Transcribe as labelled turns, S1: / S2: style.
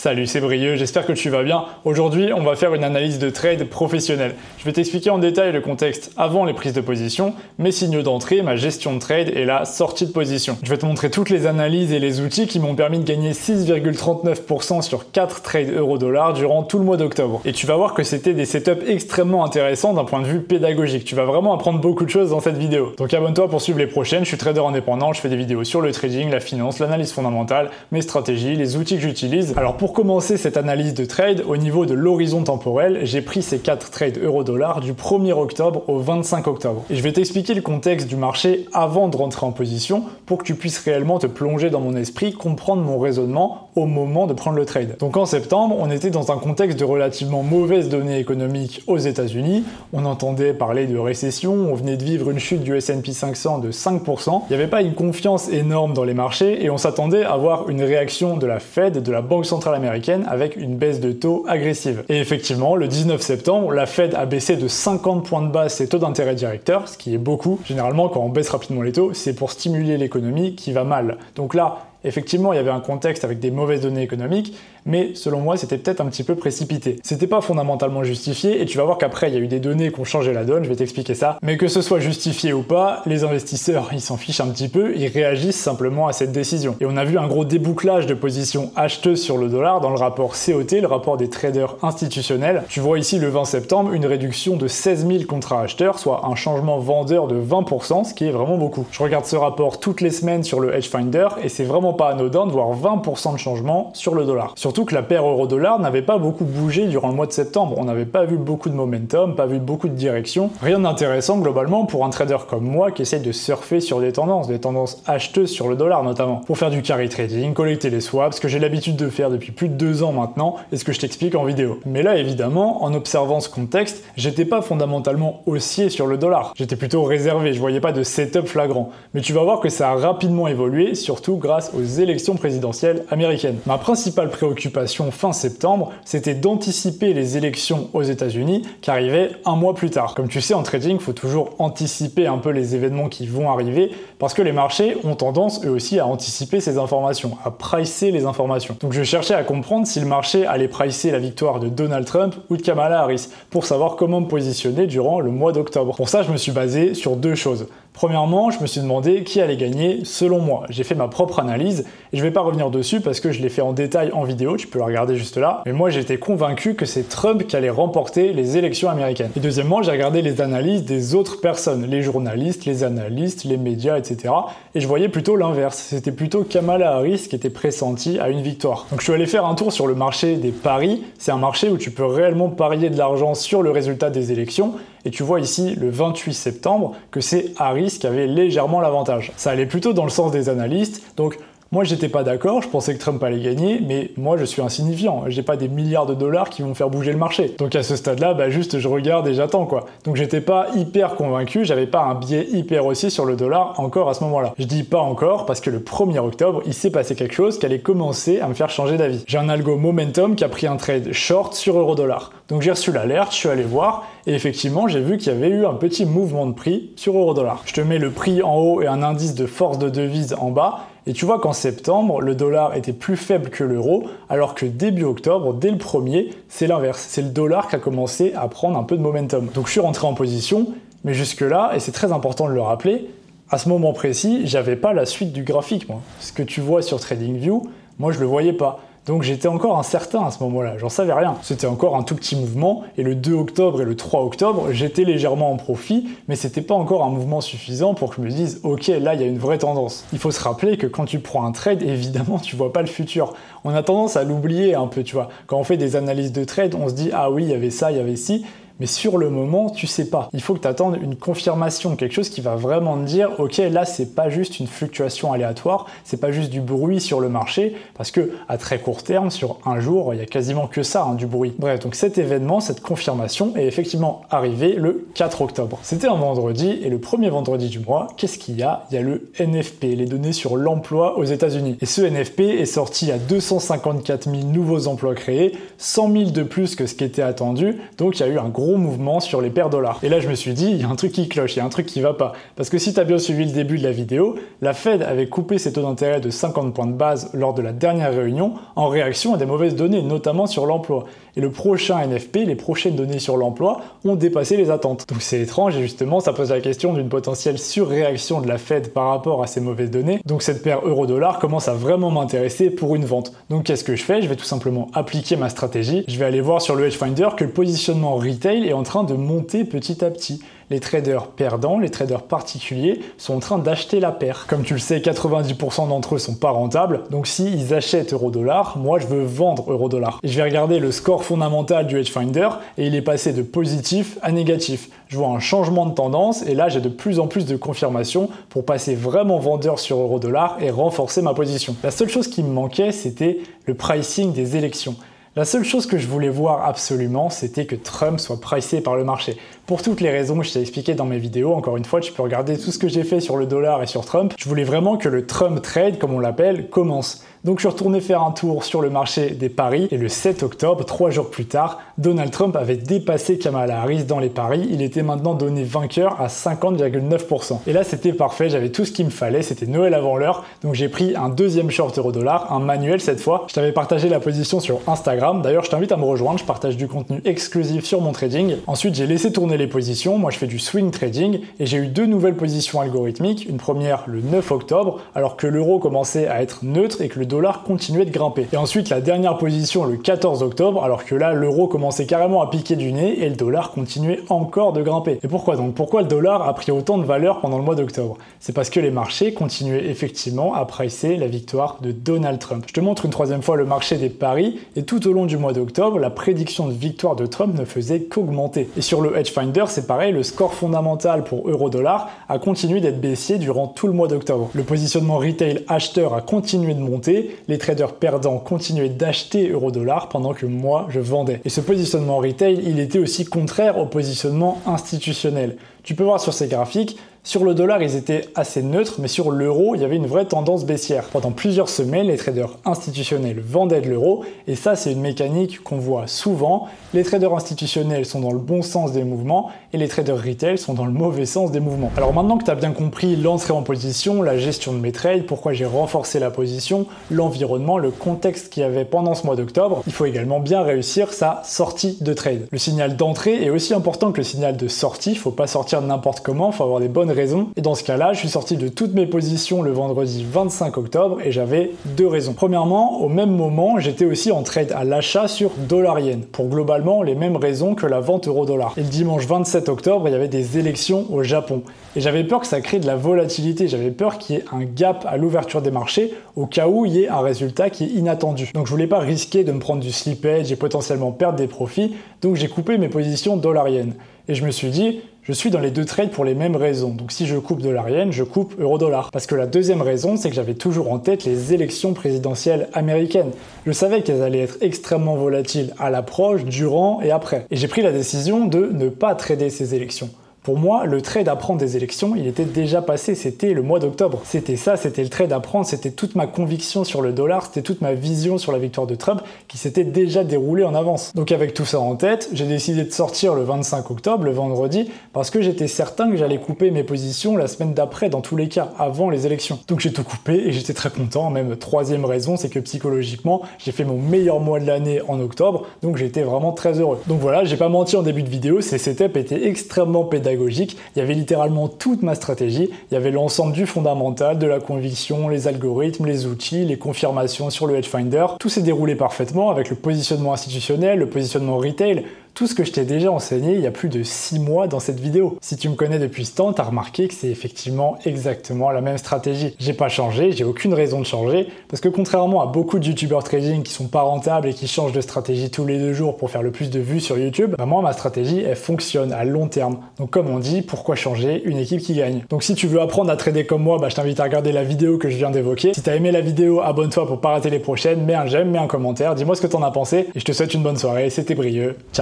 S1: Salut, c'est Brieux, j'espère que tu vas bien. Aujourd'hui, on va faire une analyse de trade professionnelle. Je vais t'expliquer en détail le contexte avant les prises de position, mes signaux d'entrée, ma gestion de trade et la sortie de position. Je vais te montrer toutes les analyses et les outils qui m'ont permis de gagner 6,39% sur 4 trades euro-dollar durant tout le mois d'octobre. Et tu vas voir que c'était des setups extrêmement intéressants d'un point de vue pédagogique. Tu vas vraiment apprendre beaucoup de choses dans cette vidéo. Donc abonne-toi pour suivre les prochaines. Je suis trader indépendant, je fais des vidéos sur le trading, la finance, l'analyse fondamentale, mes stratégies, les outils que j'utilise. Alors pour commencer cette analyse de trade, au niveau de l'horizon temporel, j'ai pris ces 4 trades euro-dollar du 1er octobre au 25 octobre. Et je vais t'expliquer le contexte du marché avant de rentrer en position pour que tu puisses réellement te plonger dans mon esprit, comprendre mon raisonnement au moment de prendre le trade. Donc en septembre, on était dans un contexte de relativement mauvaises données économiques aux États-Unis. On entendait parler de récession, on venait de vivre une chute du S&P 500 de 5%. Il n'y avait pas une confiance énorme dans les marchés et on s'attendait à voir une réaction de la Fed, de la Banque centrale américaine, avec une baisse de taux agressive. Et effectivement, le 19 septembre, la Fed a baissé de 50 points de base ses taux d'intérêt directeurs, ce qui est beaucoup. Généralement, quand on baisse rapidement les taux, c'est pour stimuler l'économie qui va mal. Donc là, effectivement, il y avait un contexte avec des mauvaises données économiques, mais selon moi, c'était peut-être un petit peu précipité. C'était pas fondamentalement justifié, et tu vas voir qu'après, il y a eu des données qui ont changé la donne, je vais t'expliquer ça. Mais que ce soit justifié ou pas, les investisseurs, ils s'en fichent un petit peu, ils réagissent simplement à cette décision. Et on a vu un gros débouclage de positions acheteuses sur le dollar dans le rapport COT, le rapport des traders institutionnels. Tu vois ici, le 20 septembre, une réduction de 16 000 contrats acheteurs, soit un changement vendeur de 20%, ce qui est vraiment beaucoup. Je regarde ce rapport toutes les semaines sur le Hedge Finder, et c'est vraiment pas anodin de voir 20% de changement sur le dollar. Surtout que la paire euro-dollar n'avait pas beaucoup bougé durant le mois de septembre. On n'avait pas vu beaucoup de momentum, pas vu beaucoup de direction. Rien d'intéressant globalement pour un trader comme moi qui essaye de surfer sur des tendances acheteuses sur le dollar notamment. Pour faire du carry trading, collecter les swaps, ce que j'ai l'habitude de faire depuis plus de 2 ans maintenant et ce que je t'explique en vidéo. Mais là évidemment, en observant ce contexte, j'étais pas fondamentalement haussier sur le dollar. J'étais plutôt réservé, je voyais pas de setup flagrant. Mais tu vas voir que ça a rapidement évolué, surtout grâce aux élections présidentielles américaines. Ma principale préoccupation fin septembre, c'était d'anticiper les élections aux États-Unis qui arrivaient un mois plus tard. Comme tu sais, en trading, il faut toujours anticiper un peu les événements qui vont arriver parce que les marchés ont tendance eux aussi à anticiper ces informations, à pricer les informations. Donc je cherchais à comprendre si le marché allait pricer la victoire de Donald Trump ou de Kamala Harris pour savoir comment me positionner durant le mois d'octobre. Pour ça, je me suis basé sur 2 choses. Premièrement, je me suis demandé qui allait gagner selon moi. J'ai fait ma propre analyse et je vais pas revenir dessus parce que je l'ai fait en détail en vidéo, tu peux la regarder juste là. Mais moi, j'étais convaincu que c'est Trump qui allait remporter les élections américaines. Et deuxièmement, j'ai regardé les analyses des autres personnes, les journalistes, les analystes, les médias, etc. Et je voyais plutôt l'inverse. C'était plutôt Kamala Harris qui était pressentie à une victoire. Donc je suis allé faire un tour sur le marché des paris. C'est un marché où tu peux réellement parier de l'argent sur le résultat des élections. Et tu vois ici, le 28 septembre, que c'est Harris qui avait légèrement l'avantage. Ça allait plutôt dans le sens des analystes, donc moi j'étais pas d'accord, je pensais que Trump allait gagner, mais moi je suis insignifiant, j'ai pas des milliards de dollars qui vont faire bouger le marché. Donc à ce stade-là, juste je regarde et j'attends quoi. Donc j'étais pas hyper convaincu, j'avais pas un biais hyper haussier sur le dollar encore à ce moment-là. Je dis pas encore parce que le 1er octobre, il s'est passé quelque chose qui allait commencer à me faire changer d'avis. J'ai un algo momentum qui a pris un trade short sur euro-dollar. Donc j'ai reçu l'alerte, je suis allé voir, et effectivement j'ai vu qu'il y avait eu un petit mouvement de prix sur euro-dollar. Je te mets le prix en haut et un indice de force de devise en bas, et tu vois qu'en septembre, le dollar était plus faible que l'euro, alors que début octobre, dès le 1er, c'est l'inverse. C'est le dollar qui a commencé à prendre un peu de momentum. Donc je suis rentré en position, mais jusque-là, et c'est très important de le rappeler, à ce moment précis, j'avais pas la suite du graphique, moi. Ce que tu vois sur TradingView, moi je le voyais pas. Donc j'étais encore incertain à ce moment-là, j'en savais rien. C'était encore un tout petit mouvement, et le 2 octobre et le 3 octobre, j'étais légèrement en profit, mais c'était pas encore un mouvement suffisant pour que je me dise « Ok, là, il y a une vraie tendance ». Il faut se rappeler que quand tu prends un trade, évidemment, tu vois pas le futur. On a tendance à l'oublier un peu, tu vois. Quand on fait des analyses de trade, on se dit « Ah oui, il y avait ça, il y avait ci ». Mais sur le moment, tu sais pas. Il faut que tu attendes une confirmation, quelque chose qui va vraiment te dire « Ok, là, c'est pas juste une fluctuation aléatoire, c'est pas juste du bruit sur le marché, parce que à très court terme, sur un jour, il y a quasiment que ça, du bruit. » Bref, donc cet événement, cette confirmation est effectivement arrivé le 4 octobre. C'était un vendredi, et le premier vendredi du mois, qu'est-ce qu'il y a? Il y a le NFP, les données sur l'emploi aux États-Unis. Et ce NFP est sorti à 254 000 nouveaux emplois créés, 100 000 de plus que ce qui était attendu, donc il y a eu un gros gros mouvements sur les paires dollars. Et là je me suis dit, il y a un truc qui cloche, il y a un truc qui va pas. Parce que si tu as bien suivi le début de la vidéo, la Fed avait coupé ses taux d'intérêt de 50 points de base lors de la dernière réunion en réaction à des mauvaises données, notamment sur l'emploi. Et le prochain NFP, les prochaines données sur l'emploi, ont dépassé les attentes. Donc c'est étrange et justement ça pose la question d'une potentielle surréaction de la Fed par rapport à ces mauvaises données. Donc cette paire euro-dollar commence à vraiment m'intéresser pour une vente. Donc qu'est-ce que je fais? Je vais tout simplement appliquer ma stratégie. Je vais aller voir sur le Hedge Finder que le positionnement retail est en train de monter petit à petit. Les traders perdants, les traders particuliers sont en train d'acheter la paire. Comme tu le sais, 90% d'entre eux sont pas rentables, donc s'ils achètent euro-dollar, moi je veux vendre euro-dollar. Et je vais regarder le score fondamental du Hedge Finder et il est passé de positif à négatif. Je vois un changement de tendance et là j'ai de plus en plus de confirmations pour passer vraiment vendeur sur euro-dollar et renforcer ma position. La seule chose qui me manquait, c'était le pricing des élections. La seule chose que je voulais voir absolument, c'était que Trump soit pricé par le marché. Pour toutes les raisons que je t'ai expliquées dans mes vidéos, encore une fois, tu peux regarder tout ce que j'ai fait sur le dollar et sur Trump. Je voulais vraiment que le Trump trade, comme on l'appelle, commence. Donc je suis retourné faire un tour sur le marché des paris et le 7 octobre, 3 jours plus tard, Donald Trump avait dépassé Kamala Harris dans les paris. Il était maintenant donné vainqueur à 50,9%. Et là c'était parfait, j'avais tout ce qu'il me fallait, c'était Noël avant l'heure. Donc j'ai pris un deuxième short euro-dollar, un manuel cette fois. Je t'avais partagé la position sur Instagram. D'ailleurs je t'invite à me rejoindre, je partage du contenu exclusif sur mon trading. Ensuite j'ai laissé tourner les positions, moi je fais du swing trading et j'ai eu deux nouvelles positions algorithmiques. Une première le 9 octobre alors que l'euro commençait à être neutre et que le dollar continuait de grimper. Et ensuite la dernière position le 14 octobre alors que là l'euro commençait carrément à piquer du nez et le dollar continuait encore de grimper. Et pourquoi donc? Pourquoi le dollar a pris autant de valeur pendant le mois d'octobre? C'est parce que les marchés continuaient effectivement à pricer la victoire de Donald Trump. Je te montre une troisième fois le marché des paris et tout au long du mois d'octobre, la prédiction de victoire de Trump ne faisait qu'augmenter. Et sur le Hedge Finder, c'est pareil, le score fondamental pour euro-dollar a continué d'être baissier durant tout le mois d'octobre. Le positionnement retail acheteur a continué de monter, les traders perdants continuaient d'acheter euro-dollar pendant que moi je vendais. Et ce positionnement retail, il était aussi contraire au positionnement institutionnel. Tu peux voir sur ces graphiques, sur le dollar, ils étaient assez neutres, mais sur l'euro, il y avait une vraie tendance baissière. Pendant plusieurs semaines, les traders institutionnels vendaient de l'euro, et ça, c'est une mécanique qu'on voit souvent. Les traders institutionnels sont dans le bon sens des mouvements, et les traders retail sont dans le mauvais sens des mouvements. Alors maintenant que tu as bien compris l'entrée en position, la gestion de mes trades, pourquoi j'ai renforcé la position, l'environnement, le contexte qu'il y avait pendant ce mois d'octobre, il faut également bien réussir sa sortie de trade. Le signal d'entrée est aussi important que le signal de sortie, il ne faut pas sortir n'importe comment, il faut avoir des bonnes raisons. Et dans ce cas-là, je suis sorti de toutes mes positions le vendredi 25 octobre et j'avais deux raisons. Premièrement, au même moment, j'étais aussi en trade à l'achat sur dollar-yen pour globalement les mêmes raisons que la vente euro-dollar. Et le dimanche 27 octobre, il y avait des élections au Japon. Et j'avais peur que ça crée de la volatilité, j'avais peur qu'il y ait un gap à l'ouverture des marchés au cas où il y ait un résultat qui est inattendu. Donc je voulais pas risquer de me prendre du slippage et potentiellement perdre des profits, donc j'ai coupé mes positions dollar-yen. Et je me suis dit, je suis dans les deux trades pour les mêmes raisons. Donc si je coupe dollar-yen, je coupe euro-dollar. Parce que la deuxième raison, c'est que j'avais toujours en tête les élections présidentielles américaines. Je savais qu'elles allaient être extrêmement volatiles à l'approche, durant et après. Et j'ai pris la décision de ne pas trader ces élections. Pour moi, le trade à prendre des élections, il était déjà passé, c'était le mois d'octobre. C'était ça, c'était le trade à prendre, c'était toute ma conviction sur le dollar, c'était toute ma vision sur la victoire de Trump qui s'était déjà déroulée en avance. Donc avec tout ça en tête, j'ai décidé de sortir le 25 octobre, le vendredi, parce que j'étais certain que j'allais couper mes positions la semaine d'après, dans tous les cas, avant les élections. Donc j'ai tout coupé et j'étais très content. Même troisième raison, c'est que psychologiquement, j'ai fait mon meilleur mois de l'année en octobre, donc j'étais vraiment très heureux. Donc voilà, j'ai pas menti en début de vidéo, ces setups étaient extrêmement pédagogiques. Il y avait littéralement toute ma stratégie, il y avait l'ensemble du fondamental, de la conviction, les algorithmes, les outils, les confirmations sur le Hedge Finder. Tout s'est déroulé parfaitement avec le positionnement institutionnel, le positionnement retail, tout ce que je t'ai déjà enseigné il y a plus de 6 mois dans cette vidéo. Si tu me connais depuis ce temps, tu as remarqué que c'est effectivement exactement la même stratégie. J'ai pas changé, j'ai aucune raison de changer, parce que contrairement à beaucoup de youtubeurs trading qui sont pas rentables et qui changent de stratégie tous les 2 jours pour faire le plus de vues sur YouTube, bah moi ma stratégie elle fonctionne à long terme. Donc comme on dit, pourquoi changer une équipe qui gagne? Donc si tu veux apprendre à trader comme moi, bah je t'invite à regarder la vidéo que je viens d'évoquer. Si tu as aimé la vidéo, abonne-toi pour pas rater les prochaines, mets un j'aime, mets un commentaire, dis-moi ce que t'en as pensé et je te souhaite une bonne soirée, c'était Brieux. Ciao.